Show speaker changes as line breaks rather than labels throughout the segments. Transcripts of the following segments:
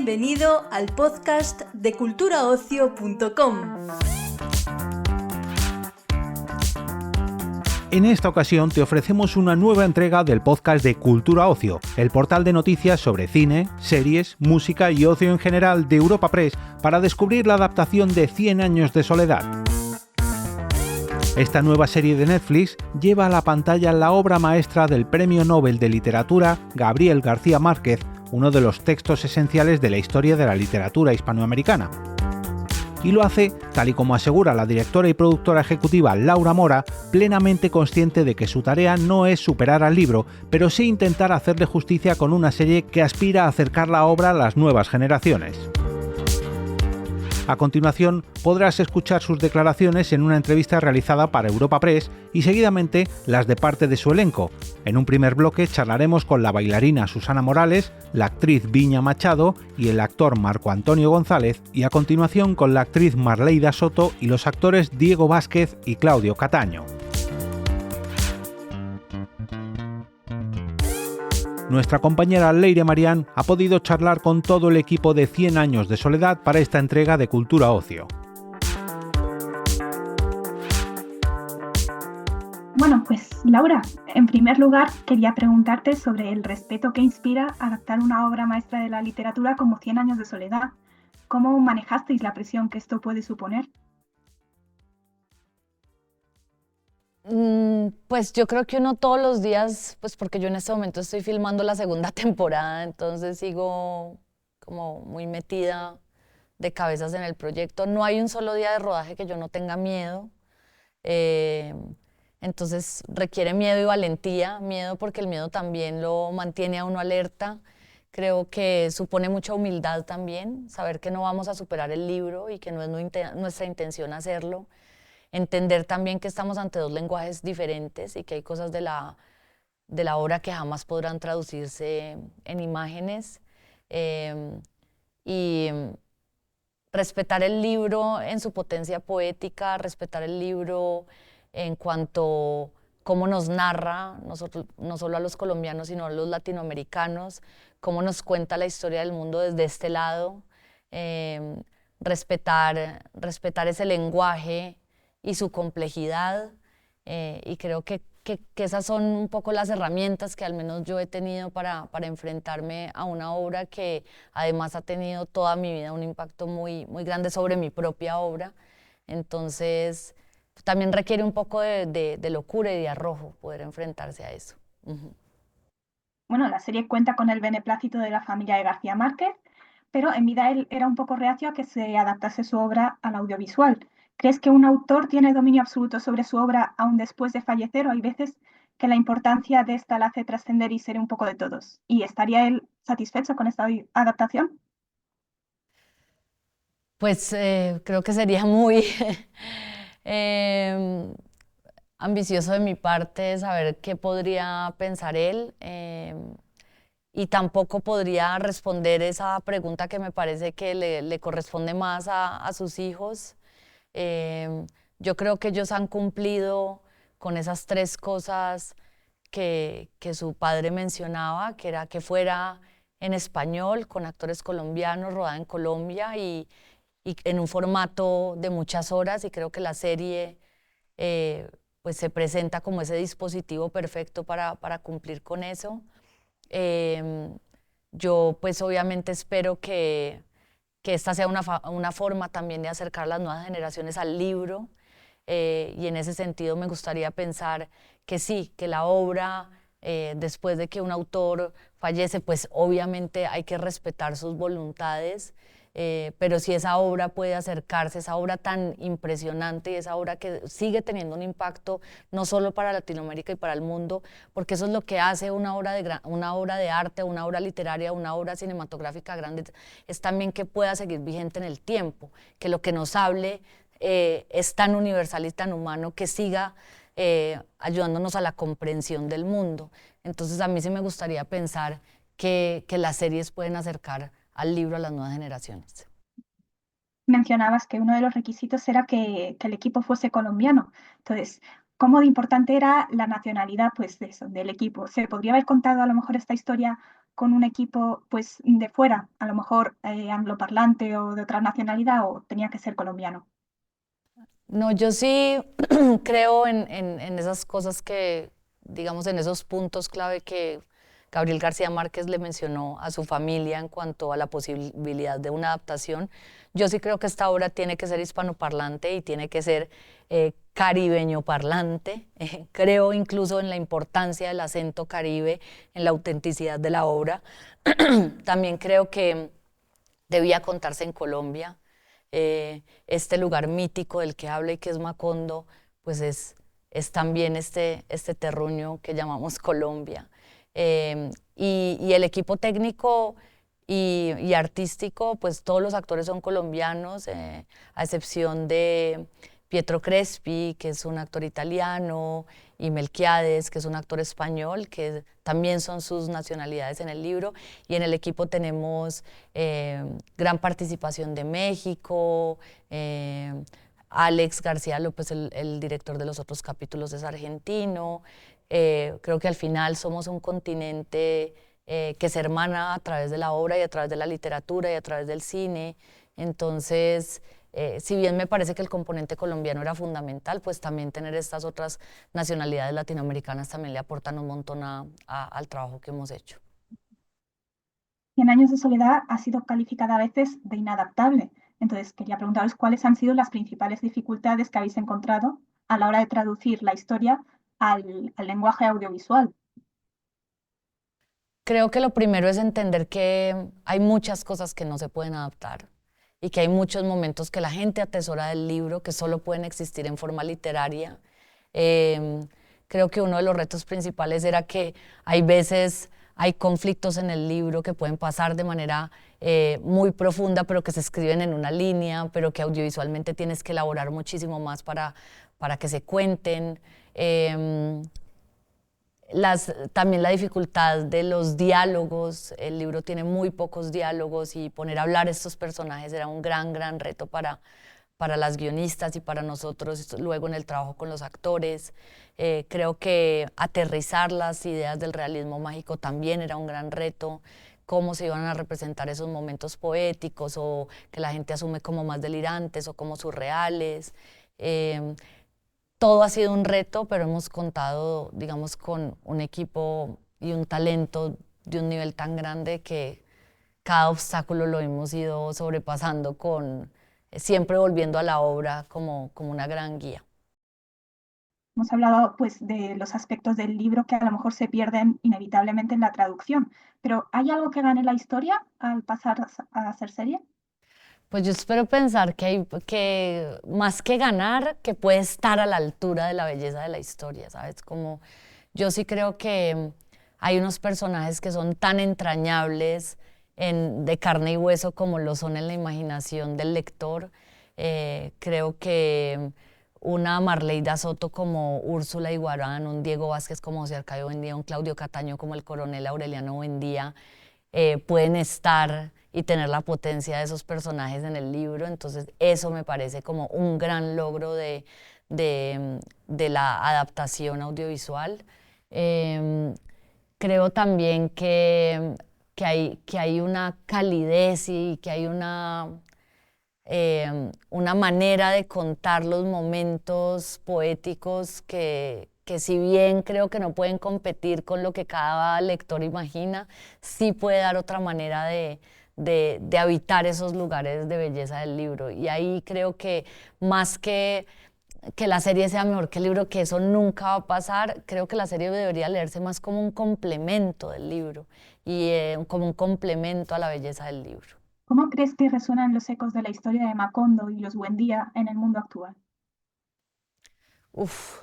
Bienvenido al podcast de culturaocio.com.
En esta ocasión te ofrecemos una nueva entrega del podcast de Cultura Ocio, el portal de noticias sobre cine, series, música y ocio en general de Europa Press para descubrir la adaptación de 100 años de soledad. Esta nueva serie de Netflix lleva a la pantalla la obra maestra del Premio Nobel de Literatura Gabriel García Márquez, uno de los textos esenciales de la historia de la literatura hispanoamericana. Y lo hace, tal y como asegura la directora y productora ejecutiva Laura Mora, plenamente consciente de que su tarea no es superar al libro, pero sí intentar hacerle justicia con una serie que aspira a acercar la obra a las nuevas generaciones. A continuación, podrás escuchar sus declaraciones en una entrevista realizada para Europa Press y seguidamente las de parte de su elenco. En un primer bloque charlaremos con la bailarina Susana Morales, la actriz Viña Machado y el actor Marco Antonio González, y a continuación con la actriz Marleida Soto y los actores Diego Vázquez y Claudio Cataño. Nuestra compañera Leire Marián ha podido charlar con todo el equipo de 100 años de soledad para esta entrega de Cultura Ocio.
Bueno, pues Laura, en primer lugar quería preguntarte sobre el respeto que inspira adaptar una obra maestra de la literatura como 100 años de soledad. ¿Cómo manejasteis la presión que esto puede suponer?
Pues yo creo que uno todos los días, pues porque yo en este momento estoy filmando la segunda temporada, entonces sigo como muy metida de cabezas en el proyecto. No hay un solo día de rodaje que yo no tenga miedo. Entonces requiere miedo y valentía, miedo porque el miedo también lo mantiene a uno alerta. Creo que supone mucha humildad también, saber que no vamos a superar el libro y que no es nuestra intención hacerlo. Entender también que estamos ante dos lenguajes diferentes y que hay cosas de la obra que jamás podrán traducirse en imágenes. Y respetar el libro en su potencia poética, respetar el libro en cuanto a cómo nos narra, no solo a los colombianos, sino a los latinoamericanos, cómo nos cuenta la historia del mundo desde este lado. Respetar ese lenguaje y su complejidad, y creo que esas son un poco las herramientas que al menos yo he tenido para enfrentarme a una obra que además ha tenido toda mi vida un impacto muy, muy grande sobre mi propia obra. Entonces, también requiere un poco de locura y de arrojo poder enfrentarse a eso.
Bueno, la serie cuenta con el beneplácito de la familia de García Márquez, pero en vida él era un poco reacio a que se adaptase su obra al audiovisual. ¿Crees que un autor tiene dominio absoluto sobre su obra aún después de fallecer, o hay veces que la importancia de esta la hace trascender y ser un poco de todos? ¿Y estaría él satisfecho con esta adaptación?
Pues creo que sería muy ambicioso de mi parte saber qué podría pensar él, y tampoco podría responder esa pregunta que me parece que le corresponde más a sus hijos. Yo creo que ellos han cumplido con esas tres cosas que su padre mencionaba, que era que fuera en español, con actores colombianos, rodada en Colombia y en un formato de muchas horas, y creo que la serie pues se presenta como ese dispositivo perfecto para cumplir con eso. Yo pues obviamente espero que esta sea una forma también de acercar a las nuevas generaciones al libro, y en ese sentido me gustaría pensar que sí, que la obra, después de que un autor fallece, pues obviamente hay que respetar sus voluntades, pero si esa obra puede acercarse, esa obra tan impresionante y esa obra que sigue teniendo un impacto no solo para Latinoamérica y para el mundo, porque eso es lo que hace una obra de arte, una obra literaria, una obra cinematográfica grande, es también que pueda seguir vigente en el tiempo, que lo que nos hable es tan universal y tan humano, que siga ayudándonos a la comprensión del mundo. Entonces a mí sí me gustaría pensar que las series pueden acercar al libro a las nuevas generaciones.
Mencionabas que uno de los requisitos era que el equipo fuese colombiano. Entonces, ¿cómo de importante era la nacionalidad, pues, de eso, del equipo? ¿Se podría haber contado a lo mejor esta historia con un equipo pues de fuera, a lo mejor angloparlante o de otra nacionalidad, o tenía que ser colombiano?
No, yo sí creo en esas cosas que, digamos, en esos puntos clave que Gabriel García Márquez le mencionó a su familia en cuanto a la posibilidad de una adaptación. Yo sí creo que esta obra tiene que ser hispanoparlante y tiene que ser caribeño parlante. Creo incluso en la importancia del acento caribe, en la autenticidad de la obra. También creo que debía contarse en Colombia. Este lugar mítico del que habla y que es Macondo, pues es también este terruño que llamamos Colombia. Y el equipo técnico y artístico, pues todos los actores son colombianos, a excepción de Pietro Crespi, que es un actor italiano, y Melquiades, que es un actor español, que también son sus nacionalidades en el libro. Y en el equipo tenemos gran participación de México. Alex García López, el director de los otros capítulos, es argentino. Creo que al final somos un continente que se hermana a través de la obra y a través de la literatura y a través del cine. Entonces, si bien me parece que el componente colombiano era fundamental, pues también tener estas otras nacionalidades latinoamericanas también le aportan un montón al trabajo que hemos hecho.
Cien años de soledad ha sido calificada a veces de inadaptable. Entonces, quería preguntaros cuáles han sido las principales dificultades que habéis encontrado a la hora de traducir la historia al lenguaje audiovisual.
Creo que lo primero es entender que hay muchas cosas que no se pueden adaptar y que hay muchos momentos que la gente atesora del libro que solo pueden existir en forma literaria. Creo que uno de los retos principales era que hay veces hay conflictos en el libro que pueden pasar de manera muy profunda, pero que se escriben en una línea, pero que audiovisualmente tienes que elaborar muchísimo más para que se cuenten. También la dificultad de los diálogos. El libro tiene muy pocos diálogos y poner a hablar estos personajes era un gran reto para las guionistas y para nosotros luego en el trabajo con los actores. Creo que aterrizar las ideas del realismo mágico también era un gran reto, cómo se iban a representar esos momentos poéticos o que la gente asume como más delirantes o como surreales. Todo ha sido un reto, pero hemos contado, digamos, con un equipo y un talento de un nivel tan grande que cada obstáculo lo hemos ido sobrepasando siempre volviendo a la obra como una gran guía.
Hemos hablado pues de los aspectos del libro que a lo mejor se pierden inevitablemente en la traducción, pero ¿hay algo que gane la historia al pasar a ser serie?
Pues yo espero pensar que más que ganar, que puede estar a la altura de la belleza de la historia, ¿sabes? Como yo sí creo que hay unos personajes que son tan entrañables de carne y hueso como lo son en la imaginación del lector. Creo que una Marleida Soto como Úrsula Iguarán, un Diego Vázquez como José Arcadio Buendía, un Claudio Cataño como el coronel Aureliano Buendía, pueden estar y tener la potencia de esos personajes en el libro. Entonces eso me parece como un gran logro de la adaptación audiovisual. Creo también que hay una calidez y que hay una manera de contar los momentos poéticos que si bien creo que no pueden competir con lo que cada lector imagina, sí puede dar otra manera de habitar esos lugares de belleza del libro. Y ahí creo que más que la serie sea mejor que el libro, que eso nunca va a pasar, creo que la serie debería leerse más como un complemento del libro y como un complemento a la belleza del libro.
¿Cómo crees que resuenan los ecos de la historia de Macondo y los Buendía en el mundo actual?
Uf,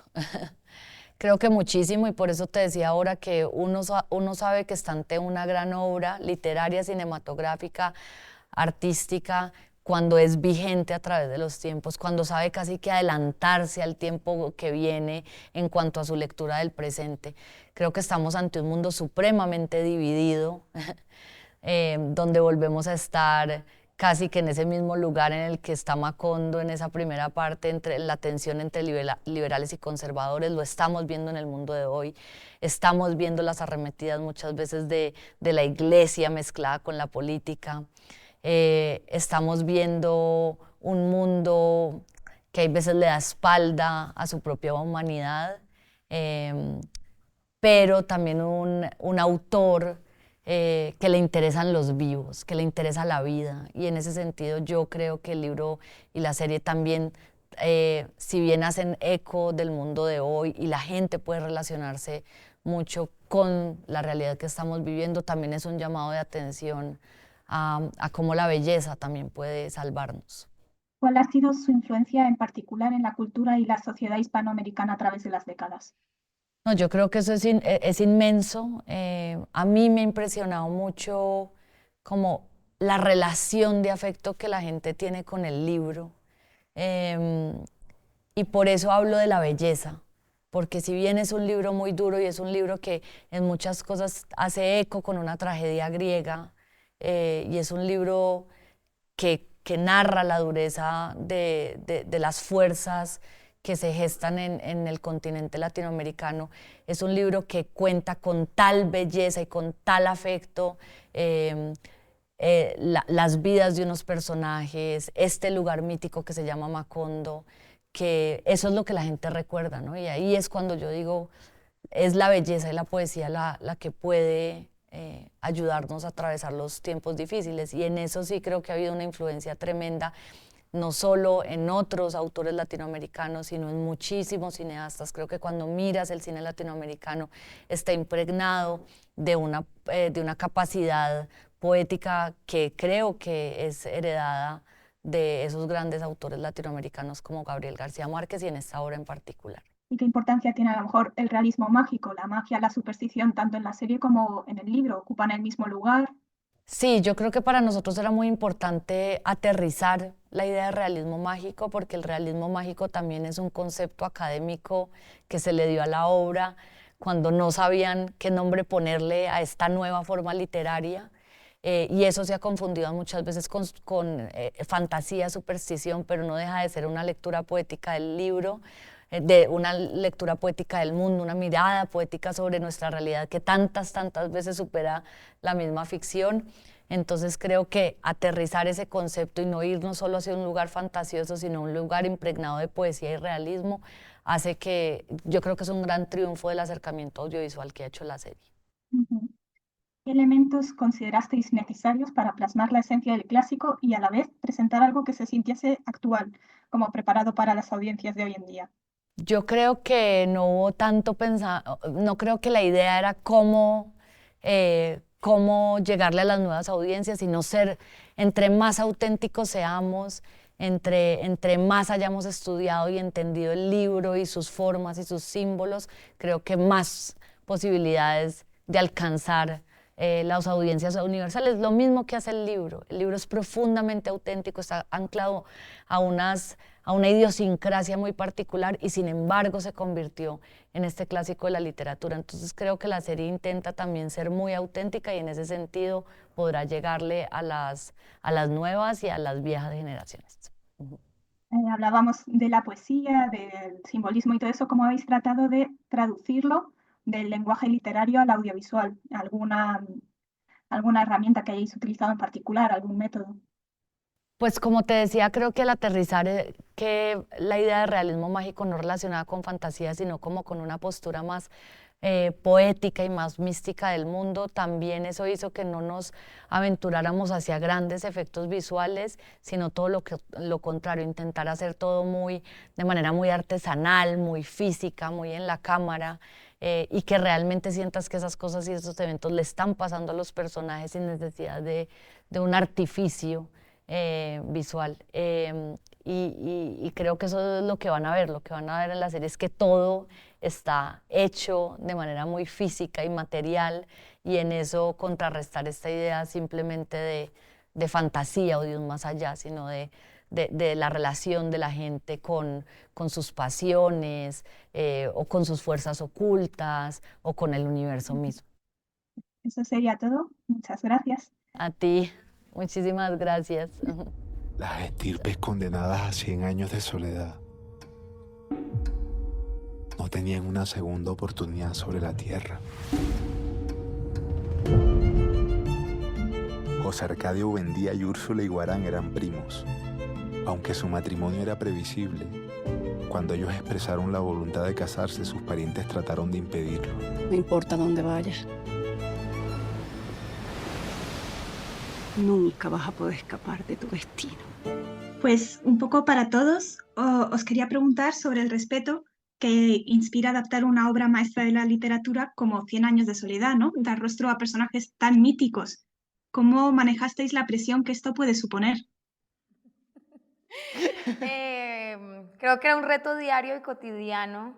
creo que muchísimo, y por eso te decía ahora que uno sabe que está ante una gran obra literaria, cinematográfica, artística, cuando es vigente a través de los tiempos, cuando sabe casi que adelantarse al tiempo que viene en cuanto a su lectura del presente. Creo que estamos ante un mundo supremamente dividido, donde volvemos a estar casi que en ese mismo lugar en el que está Macondo en esa primera parte, entre la tensión entre liberales y conservadores, lo estamos viendo en el mundo de hoy. Estamos viendo las arremetidas muchas veces de la iglesia mezclada con la política. Estamos viendo un mundo que hay veces le da espalda a su propia humanidad, pero también un autor que le interesan los vivos, que le interesa la vida. Y en ese sentido yo creo que el libro y la serie también, si bien hacen eco del mundo de hoy y la gente puede relacionarse mucho con la realidad que estamos viviendo, también es un llamado de atención a cómo la belleza también puede salvarnos.
¿Cuál ha sido su influencia en particular en la cultura y la sociedad hispanoamericana a través de las décadas?
No, yo creo que eso es inmenso. A mí me ha impresionado mucho como la relación de afecto que la gente tiene con el libro. Em, y por eso hablo de la belleza, porque si bien es un libro muy duro y es un libro que en muchas cosas hace eco con una tragedia griega, y es un libro que narra la dureza de las fuerzas que se gestan en el continente latinoamericano. Es un libro que cuenta con tal belleza y con tal afecto las vidas de unos personajes, este lugar mítico que se llama Macondo, que eso es lo que la gente recuerda, ¿no? Y ahí es cuando yo digo, es la belleza y la poesía la que puede ayudarnos a atravesar los tiempos difíciles. Y en eso sí creo que ha habido una influencia tremenda, no solo en otros autores latinoamericanos, sino en muchísimos cineastas. Creo que cuando miras el cine latinoamericano está impregnado de una capacidad poética que creo que es heredada de esos grandes autores latinoamericanos como Gabriel García Márquez y en esta obra en particular.
¿Y qué importancia tiene a lo mejor el realismo mágico, la magia, la superstición, tanto en la serie como en el libro? ¿Ocupan el mismo lugar?
Sí, yo creo que para nosotros era muy importante aterrizar la idea de realismo mágico, porque el realismo mágico también es un concepto académico que se le dio a la obra cuando no sabían qué nombre ponerle a esta nueva forma literaria. Y eso se ha confundido muchas veces con fantasía, superstición, pero no deja de ser una lectura poética del libro, de una lectura poética del mundo, una mirada poética sobre nuestra realidad que tantas veces supera la misma ficción. Entonces creo que aterrizar ese concepto y no irnos solo hacia un lugar fantasioso, sino un lugar impregnado de poesía y realismo, hace que yo creo que es un gran triunfo del acercamiento audiovisual que ha hecho la serie.
Uh-huh. ¿Qué elementos considerasteis necesarios para plasmar la esencia del clásico y a la vez presentar algo que se sintiese actual, como preparado para las audiencias de hoy en día?
Yo creo que no hubo tanto pensado, no creo que la idea era cómo llegarle a las nuevas audiencias, sino ser, entre más auténticos seamos, entre más hayamos estudiado y entendido el libro y sus formas y sus símbolos, creo que más posibilidades de alcanzar las audiencias universales. Lo mismo que hace el libro. El libro es profundamente auténtico, está anclado a una idiosincrasia muy particular y sin embargo se convirtió en este clásico de la literatura. Entonces creo que la serie intenta también ser muy auténtica y en ese sentido podrá llegarle a las nuevas y a las viejas generaciones.
Hablábamos de la poesía, del simbolismo y todo eso. ¿Cómo habéis tratado de traducirlo del lenguaje literario al audiovisual? ¿Alguna herramienta que hayáis utilizado en particular, algún método?
Pues como te decía, creo que al aterrizar que la idea de realismo mágico no relacionada con fantasía, sino como con una postura más poética y más mística del mundo, también eso hizo que no nos aventuráramos hacia grandes efectos visuales, sino todo lo contrario, intentar hacer todo de manera muy artesanal, muy física, muy en la cámara, y que realmente sientas que esas cosas y esos eventos le están pasando a los personajes sin necesidad de un artificio visual. Y creo que eso es lo que van a ver. Lo que van a ver en la serie es que todo está hecho de manera muy física y material, y en eso contrarrestar esta idea simplemente de fantasía o de un más allá, sino de la relación de la gente con sus pasiones, o con sus fuerzas ocultas, o con el universo mismo.
Eso sería todo. Muchas gracias.
A ti. Muchísimas gracias.
Las estirpes condenadas a 100 años de soledad no tenían una segunda oportunidad sobre la tierra. José Arcadio Buendía y Úrsula Iguarán eran primos, aunque su matrimonio era previsible. Cuando ellos expresaron la voluntad de casarse, sus parientes trataron de impedirlo.
No importa dónde vayas, nunca vas a poder escapar de tu destino.
Pues un poco para todos, os quería preguntar sobre el respeto que inspira adaptar una obra maestra de la literatura como Cien años de soledad, ¿no? Dar rostro a personajes tan míticos. ¿Cómo manejasteis la presión que esto puede suponer?
Creo que era un reto diario y cotidiano,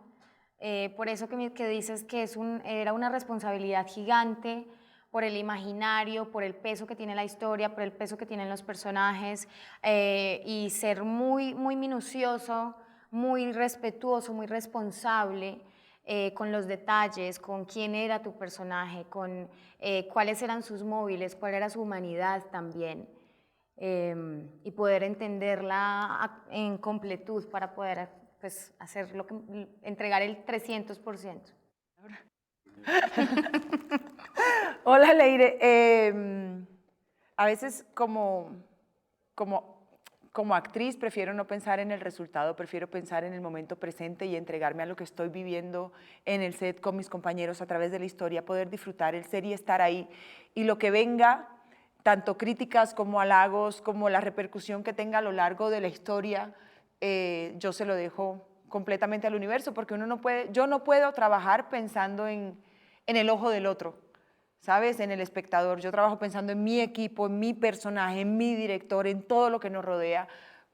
por eso que dices que era una responsabilidad gigante, por el imaginario, por el peso que tiene la historia, por el peso que tienen los personajes, y ser muy, muy minucioso, muy respetuoso, muy responsable con los detalles, con quién era tu personaje, con cuáles eran sus móviles, cuál era su humanidad también. Y poder entenderla en completud para poder pues, entregar el 300%.
Hola, Leire. A veces como actriz prefiero no pensar en el resultado, prefiero pensar en el momento presente y entregarme a lo que estoy viviendo en el set con mis compañeros a través de la historia, poder disfrutar el ser y estar ahí. Y lo que venga, tanto críticas como halagos, como la repercusión que tenga a lo largo de la historia, yo se lo dejo completamente al universo, porque yo no puedo trabajar pensando en el ojo del otro, ¿sabes? En el espectador. Yo trabajo pensando en mi equipo, en mi personaje, en mi director, en todo lo que nos rodea,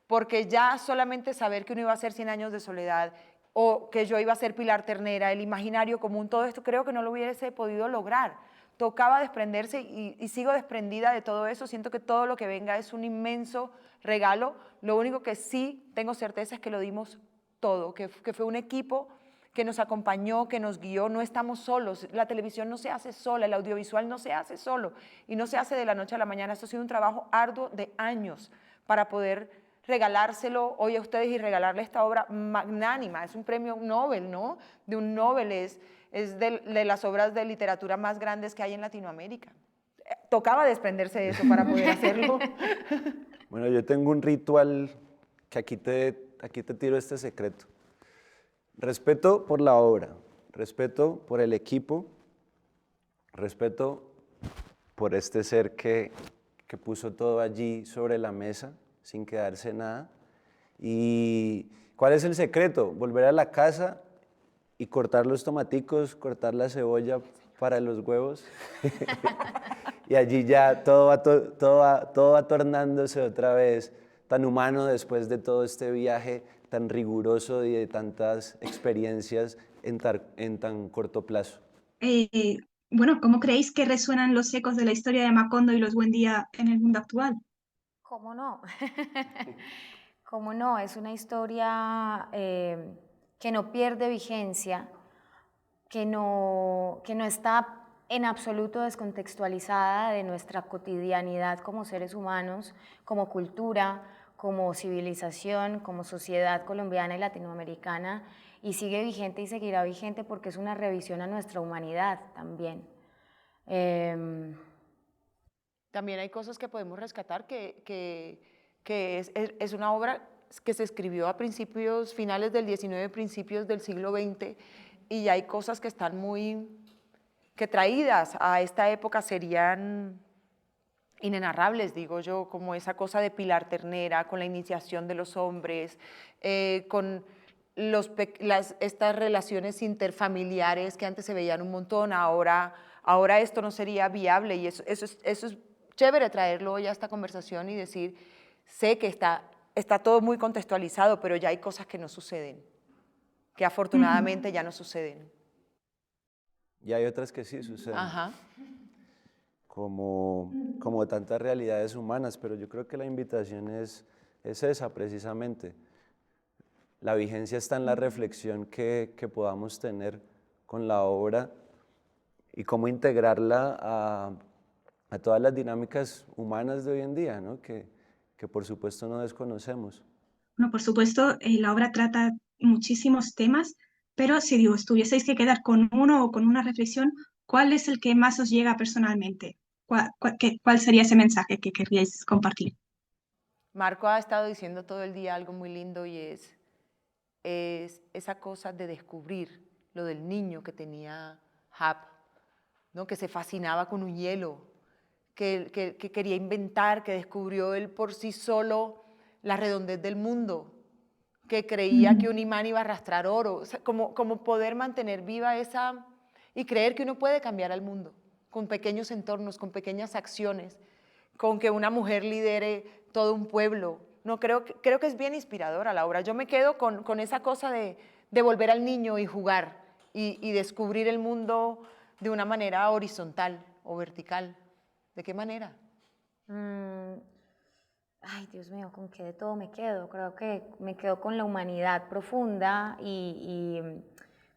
porque ya solamente saber que uno iba a hacer 100 años de soledad, o que yo iba a ser Pilar Ternera, el imaginario común, todo esto creo que no lo hubiese podido lograr. Tocaba desprenderse y sigo desprendida de todo eso. Siento que todo lo que venga es un inmenso regalo. Lo único que sí tengo certeza es que lo dimos todo, que fue un equipo que nos acompañó, que nos guió. No estamos solos. La televisión no se hace sola, el audiovisual no se hace solo y no se hace de la noche a la mañana. Esto ha sido un trabajo arduo de años para poder regalárselo hoy a ustedes y regalarle esta obra magnánima. Es un premio Nobel, ¿no? De un Nobel, es de las obras de literatura más grandes que hay en Latinoamérica. Tocaba desprenderse de eso para poder hacerlo.
Bueno, yo tengo un ritual que aquí te tiro este secreto. Respeto por la obra, respeto por el equipo, respeto por este ser que puso todo allí sobre la mesa sin quedarse nada. ¿Y cuál es el secreto? Volver a la casa y cortar los tomaticos, cortar la cebolla para los huevos. Y allí ya todo va tornándose otra vez tan humano después de todo este viaje tan riguroso y de tantas experiencias en tan corto plazo.
Bueno, ¿cómo creéis que resuenan los ecos de la historia de Macondo y los Buendía en el mundo actual?
¿Cómo no? ¿Cómo no? Es una historia que no pierde vigencia, que no está en absoluto descontextualizada de nuestra cotidianidad como seres humanos, como cultura, como civilización, como sociedad colombiana y latinoamericana, y sigue vigente y seguirá vigente porque es una revisión a nuestra humanidad también.
También hay cosas que podemos rescatar que es una obra que se escribió a finales del XIX, principios del siglo XX, y hay cosas que están que traídas a esta época serían inenarrables, digo yo, como esa cosa de Pilar Ternera, con la iniciación de los hombres, con estas relaciones interfamiliares que antes se veían un montón, ahora esto no sería viable, y eso es chévere traerlo hoy a esta conversación y decir, sé que está todo muy contextualizado, pero ya hay cosas que no suceden, que afortunadamente ya no suceden.
Y hay otras que sí suceden.
Ajá.
Como tantas realidades humanas, pero yo creo que la invitación es esa precisamente. La vigencia está en la reflexión que podamos tener con la obra y cómo integrarla todas las dinámicas humanas de hoy en día, ¿no? que por supuesto no desconocemos.
Bueno, por supuesto, la obra trata muchísimos temas, pero si os tuvieseis que quedar con uno o con una reflexión, ¿cuál es el que más os llega personalmente? ¿Cuál sería ese mensaje que querríais compartir?
Marco ha estado diciendo todo el día algo muy lindo y es esa cosa de descubrir lo del niño que tenía Hap, ¿no? Que se fascinaba con un hielo, que quería inventar, que descubrió él por sí solo la redondez del mundo, que creía que un imán iba a arrastrar oro, o sea, como poder mantener viva esa y creer que uno puede cambiar al mundo con pequeños entornos, con pequeñas acciones, con que una mujer lidere todo un pueblo. No, creo que es bien inspiradora la obra. Yo me quedo con esa cosa de volver al niño y jugar y descubrir el mundo de una manera horizontal o vertical. ¿De qué manera?
Ay, Dios mío, ¿con qué de todo me quedo? Creo que me quedo con la humanidad profunda y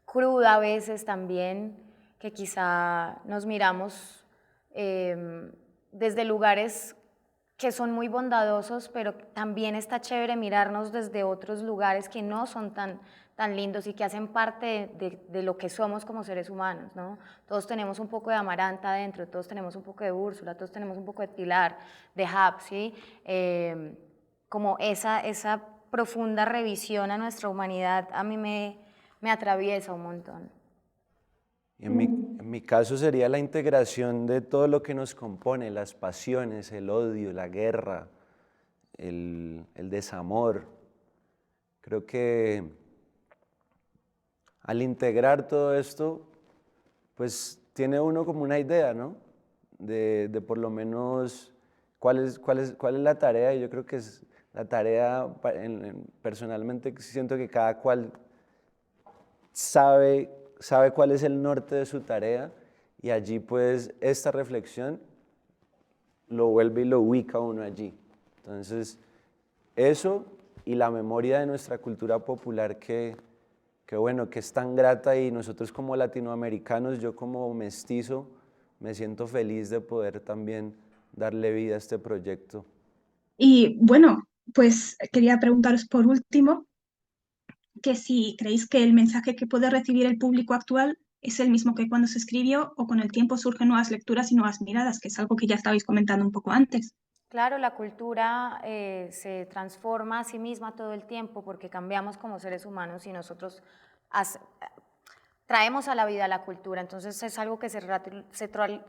cruda a veces también, que quizá nos miramos desde lugares que son muy bondadosos, pero también está chévere mirarnos desde otros lugares que no son tan lindos y que hacen parte de lo que somos como seres humanos, ¿no? Todos tenemos un poco de Amaranta adentro, todos tenemos un poco de Úrsula, todos tenemos un poco de Pilar, de Hap, ¿sí? Como esa profunda revisión a nuestra humanidad a mí me atraviesa un montón.
En mi caso sería la integración de todo lo que nos compone, las pasiones, el odio, la guerra, el desamor. Creo que al integrar todo esto, pues tiene uno como una idea, ¿no? De por lo menos cuál es la tarea. Y yo creo que es la tarea, personalmente siento que cada cual sabe cuál es el norte de su tarea y allí pues esta reflexión lo vuelve y lo ubica uno allí. Entonces eso y la memoria de nuestra cultura popular que bueno, que es tan grata, y nosotros como latinoamericanos, yo como mestizo, me siento feliz de poder también darle vida a este proyecto.
Y bueno, pues quería preguntaros por último, que si creéis que el mensaje que puede recibir el público actual es el mismo que cuando se escribió, o con el tiempo surgen nuevas lecturas y nuevas miradas, que es algo que ya estabais comentando un poco antes.
Claro, la cultura se transforma a sí misma todo el tiempo porque cambiamos como seres humanos y nosotros traemos a la vida la cultura, entonces es algo que se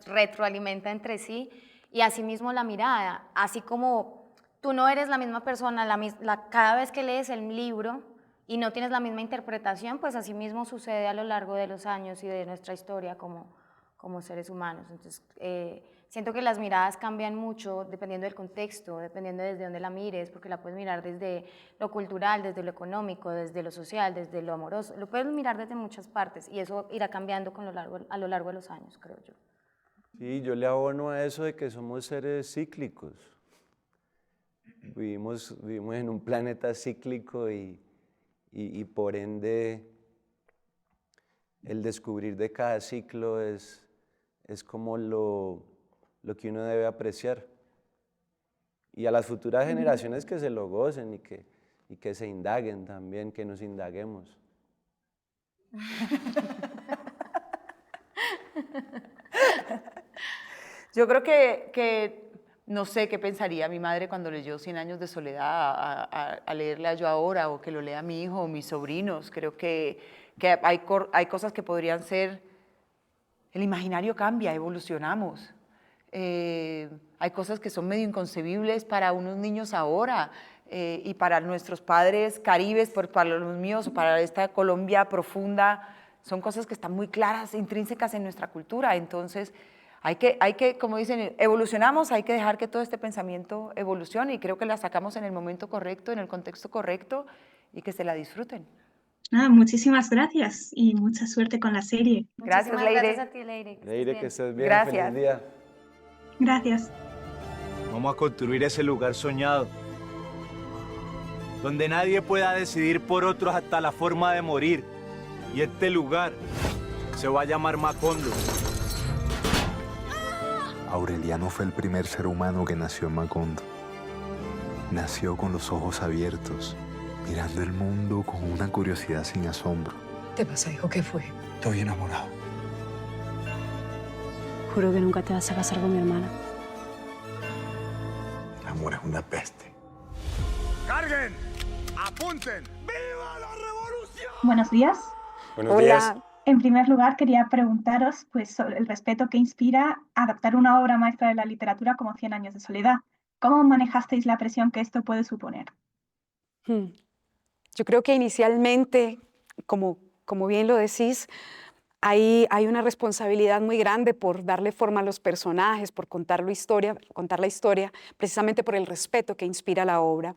retroalimenta entre sí, y asimismo la mirada, así como tú no eres la misma persona cada vez que lees el libro y no tienes la misma interpretación, pues así mismo sucede a lo largo de los años y de nuestra historia como seres humanos. Entonces, siento que las miradas cambian mucho dependiendo del contexto, dependiendo desde dónde la mires, porque la puedes mirar desde lo cultural, desde lo económico, desde lo social, desde lo amoroso, lo puedes mirar desde muchas partes y eso irá cambiando a lo largo de los años, creo yo.
Sí, yo le abono a eso de que somos seres cíclicos. Vivimos en un planeta cíclico y por ende el descubrir de cada ciclo es como lo que uno debe apreciar. Y a las futuras generaciones que se lo gocen y que se indaguen también, que nos indaguemos.
Yo creo que no sé qué pensaría mi madre cuando leyó 100 años de soledad a leerla yo ahora, o que lo lea mi hijo o mis sobrinos. Creo que hay cosas que podrían ser, el imaginario cambia, evolucionamos. Hay cosas que son medio inconcebibles para unos niños ahora y para nuestros padres caribes, para los míos, o para esta Colombia profunda, son cosas que están muy claras, intrínsecas en nuestra cultura. Entonces, hay que, como dicen, evolucionamos, hay que dejar que todo este pensamiento evolucione, y creo que la sacamos en el momento correcto, en el contexto correcto, y que se la disfruten.
Muchísimas gracias y mucha suerte con la serie.
Gracias, Leire.
Gracias a ti, Leire.
Leire, que estés bien.
Gracias.
Feliz día.
Gracias.
Vamos a construir ese lugar soñado, donde nadie pueda decidir por otros hasta la forma de morir. Y este lugar se va a llamar Macondo.
Aureliano fue el primer ser humano que nació en Macondo. Nació con los ojos abiertos, mirando el mundo con una curiosidad sin asombro.
¿Qué pasa, hijo? ¿Qué fue?
Estoy enamorado.
Juro que nunca te vas a casar con mi hermana.
El amor es una peste.
¡Carguen! ¡Apunten! ¡Viva la revolución!
Buenos días.
Buenos días.
En primer lugar, quería preguntaros pues, sobre el respeto que inspira adaptar una obra maestra de la literatura como Cien años de soledad. ¿Cómo manejasteis la presión que esto puede suponer?
Yo creo que inicialmente, como bien lo decís, hay una responsabilidad muy grande por darle forma a los personajes, por contar la historia, precisamente por el respeto que inspira la obra.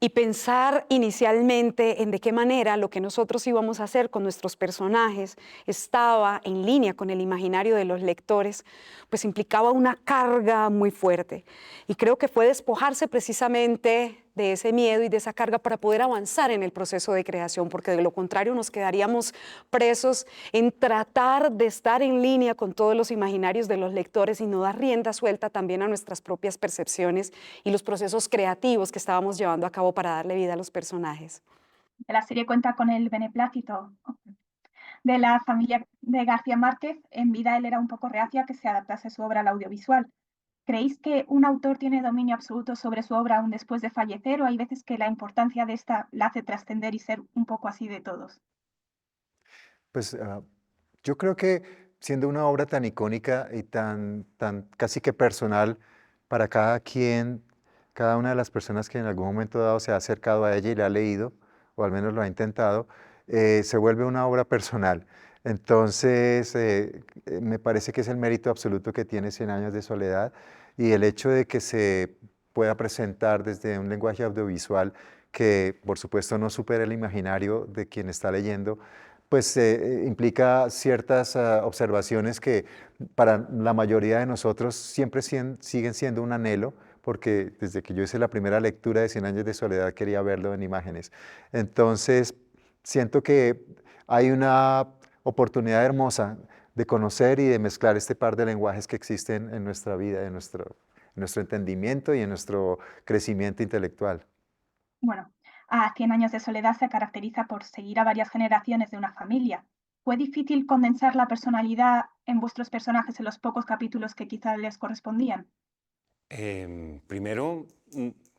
Y pensar inicialmente en de qué manera lo que nosotros íbamos a hacer con nuestros personajes estaba en línea con el imaginario de los lectores, pues implicaba una carga muy fuerte. Y creo que fue despojarse precisamente de ese miedo y de esa carga para poder avanzar en el proceso de creación, porque de lo contrario nos quedaríamos presos en tratar de estar en línea con todos los imaginarios de los lectores y no dar rienda suelta también a nuestras propias percepciones y los procesos creativos que estábamos llevando a cabo para darle vida a los personajes.
La serie cuenta con el beneplácito de la familia de García Márquez. En vida él era un poco reacio a que se adaptase su obra al audiovisual. ¿Creéis que un autor tiene dominio absoluto sobre su obra aún después de fallecer o hay veces que la importancia de esta la hace trascender y ser un poco así de todos?
Pues yo creo que siendo una obra tan icónica y tan casi que personal para cada quien, cada una de las personas que en algún momento dado se ha acercado a ella y la ha leído, o al menos lo ha intentado, se vuelve una obra personal. Entonces, me parece que es el mérito absoluto que tiene Cien años de soledad y el hecho de que se pueda presentar desde un lenguaje audiovisual que, por supuesto, no supera el imaginario de quien está leyendo, pues implica ciertas observaciones que para la mayoría de nosotros siempre siguen siendo un anhelo, porque desde que yo hice la primera lectura de Cien años de soledad quería verlo en imágenes. Entonces, siento que hay una oportunidad hermosa de conocer y de mezclar este par de lenguajes que existen en nuestra vida, en nuestro entendimiento y en nuestro crecimiento intelectual.
Bueno, a Cien años de soledad se caracteriza por seguir a varias generaciones de una familia. ¿Fue difícil condensar la personalidad en vuestros personajes en los pocos capítulos que quizá les correspondían?
Primero,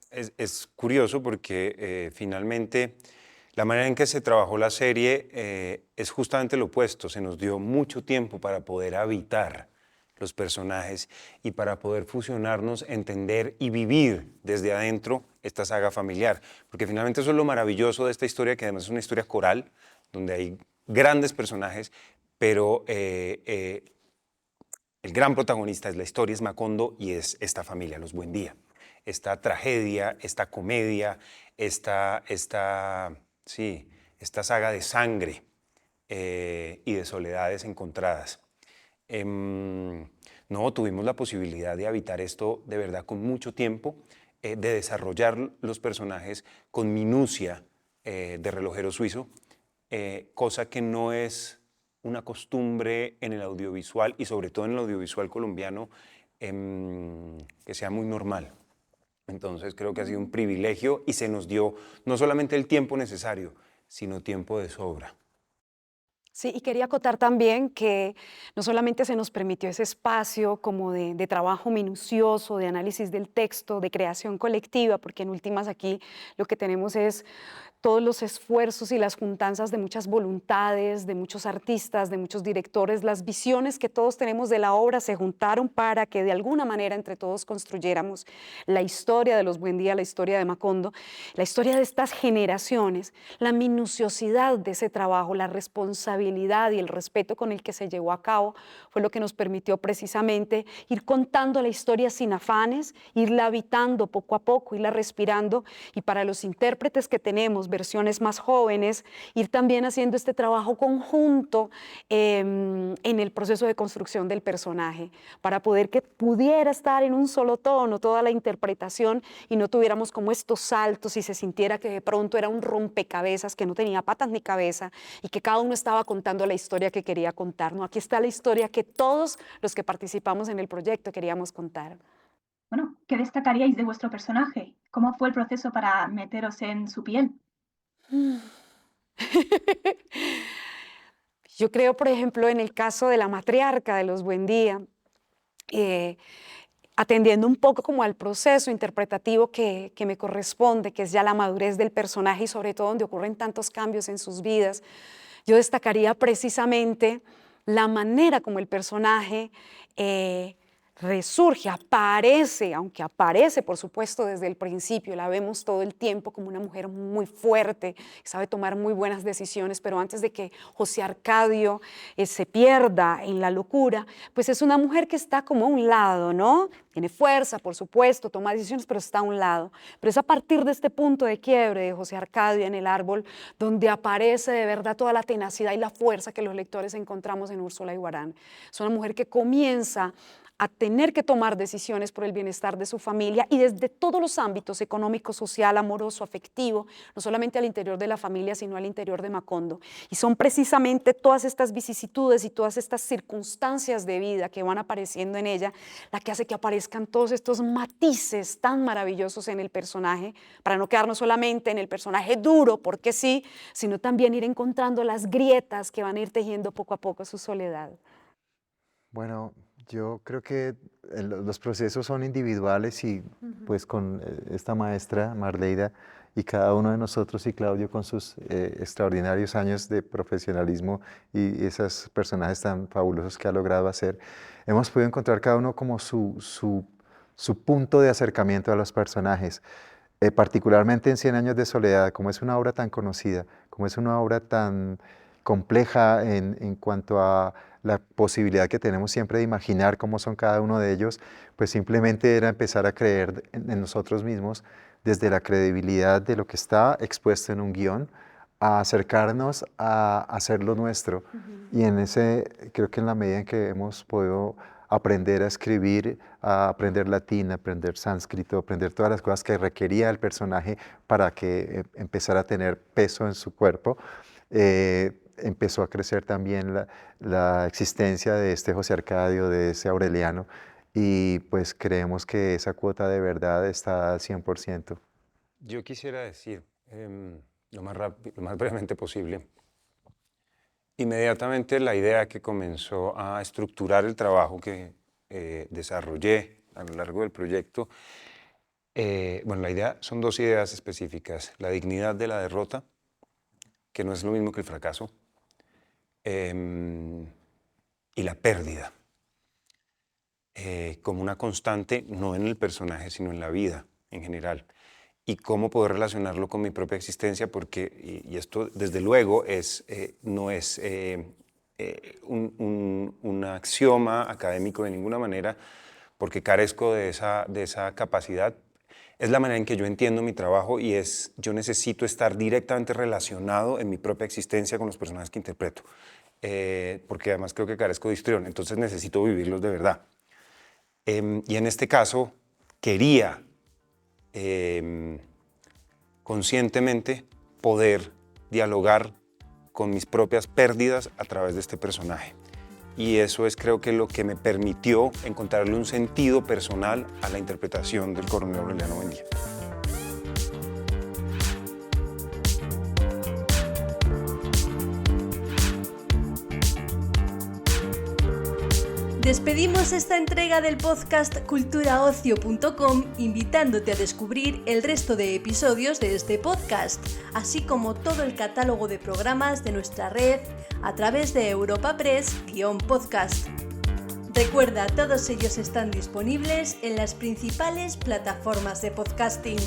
es curioso porque finalmente la manera en que se trabajó la serie es justamente lo opuesto. Se nos dio mucho tiempo para poder habitar los personajes y para poder fusionarnos, entender y vivir desde adentro esta saga familiar. Porque finalmente eso es lo maravilloso de esta historia, que además es una historia coral, donde hay grandes personajes, pero el gran protagonista es la historia, es Macondo y es esta familia, los Buendía. Esta tragedia, esta comedia, esta saga de sangre y de soledades encontradas. No, tuvimos la posibilidad de habitar esto de verdad con mucho tiempo, de desarrollar los personajes con minucia de relojero suizo, cosa que no es una costumbre en el audiovisual y sobre todo en el audiovisual colombiano que sea muy normal. Entonces creo que ha sido un privilegio y se nos dio no solamente el tiempo necesario, sino tiempo de sobra.
Sí, y quería acotar también que no solamente se nos permitió ese espacio como de trabajo minucioso, de análisis del texto, de creación colectiva, porque en últimas aquí lo que tenemos es todos los esfuerzos y las juntanzas de muchas voluntades, de muchos artistas, de muchos directores, las visiones que todos tenemos de la obra se juntaron para que de alguna manera entre todos construyéramos la historia de los Buendía, la historia de Macondo, la historia de estas generaciones, la minuciosidad de ese trabajo, la responsabilidad y el respeto con el que se llevó a cabo fue lo que nos permitió precisamente ir contando la historia sin afanes, irla habitando poco a poco, irla respirando y para los intérpretes que tenemos, versiones más jóvenes, ir también haciendo este trabajo conjunto en el proceso de construcción del personaje, para poder que pudiera estar en un solo tono toda la interpretación y no tuviéramos como estos saltos y se sintiera que de pronto era un rompecabezas que no tenía patas ni cabeza y que cada uno estaba contando la historia que quería contar. No, aquí está la historia que todos los que participamos en el proyecto queríamos contar.
Bueno, ¿qué destacaríais de vuestro personaje? ¿Cómo fue el proceso para meteros en su piel?
Yo creo, por ejemplo, en el caso de la matriarca de los Buendía, atendiendo un poco como al proceso interpretativo que me corresponde, que es ya la madurez del personaje y sobre todo donde ocurren tantos cambios en sus vidas, yo destacaría precisamente la manera como el personaje resurge, aparece, aunque aparece por supuesto desde el principio, la vemos todo el tiempo como una mujer muy fuerte, que sabe tomar muy buenas decisiones, pero antes de que José Arcadio se pierda en la locura, pues es una mujer que está como a un lado, ¿no? Tiene fuerza, por supuesto, toma decisiones, pero está a un lado. Pero es a partir de este punto de quiebre de José Arcadio en el árbol donde aparece de verdad toda la tenacidad y la fuerza que los lectores encontramos en Úrsula Iguarán. Es una mujer que comienza a tener que tomar decisiones por el bienestar de su familia y desde todos los ámbitos, económico, social, amoroso, afectivo, no solamente al interior de la familia, sino al interior de Macondo. Y son precisamente todas estas vicisitudes y todas estas circunstancias de vida que van apareciendo en ella la que hace que aparezcan todos estos matices tan maravillosos en el personaje, para no quedarnos solamente en el personaje duro, porque sí, sino también ir encontrando las grietas que van a ir tejiendo poco a poco su soledad.
Bueno, yo creo que los procesos son individuales y pues con esta maestra Marleida y cada uno de nosotros y Claudio con sus extraordinarios años de profesionalismo y esos personajes tan fabulosos que ha logrado hacer, hemos podido encontrar cada uno como su punto de acercamiento a los personajes. Particularmente en 100 años de soledad, como es una obra tan conocida, como es una obra tan compleja en cuanto a la posibilidad que tenemos siempre de imaginar cómo son cada uno de ellos, pues simplemente era empezar a creer en nosotros mismos desde la credibilidad de lo que está expuesto en un guión, a acercarnos a hacerlo nuestro. Y en ese, creo que en la medida en que hemos podido aprender a escribir, a aprender latín, aprender sánscrito, aprender todas las cosas que requería el personaje para que empezara a tener peso en su cuerpo, empezó a crecer también la existencia de este José Arcadio, de ese Aureliano, y pues creemos que esa cuota de verdad está al 100%.
Yo quisiera decir, lo más brevemente posible, inmediatamente la idea que comenzó a estructurar el trabajo que desarrollé a lo largo del proyecto, bueno, la idea, son dos ideas específicas, la dignidad de la derrota, que no es lo mismo que el fracaso, y la pérdida, como una constante, no en el personaje, sino en la vida en general, y cómo poder relacionarlo con mi propia existencia, porque, y esto desde luego no es un axioma académico de ninguna manera, porque carezco de esa capacidad. Es la manera en que yo entiendo mi trabajo y yo necesito estar directamente relacionado en mi propia existencia con los personajes que interpreto, porque además creo que carezco de histrión, entonces necesito vivirlos de verdad. Y en este caso quería conscientemente poder dialogar con mis propias pérdidas a través de este personaje. Y eso es, creo que, lo que me permitió encontrarle un sentido personal a la interpretación del coronel Aureliano Buendía.
Despedimos esta entrega del podcast culturaocio.com invitándote a descubrir el resto de episodios de este podcast, así como todo el catálogo de programas de nuestra red a través de Europa Press-podcast. Recuerda, todos ellos están disponibles en las principales plataformas de podcasting.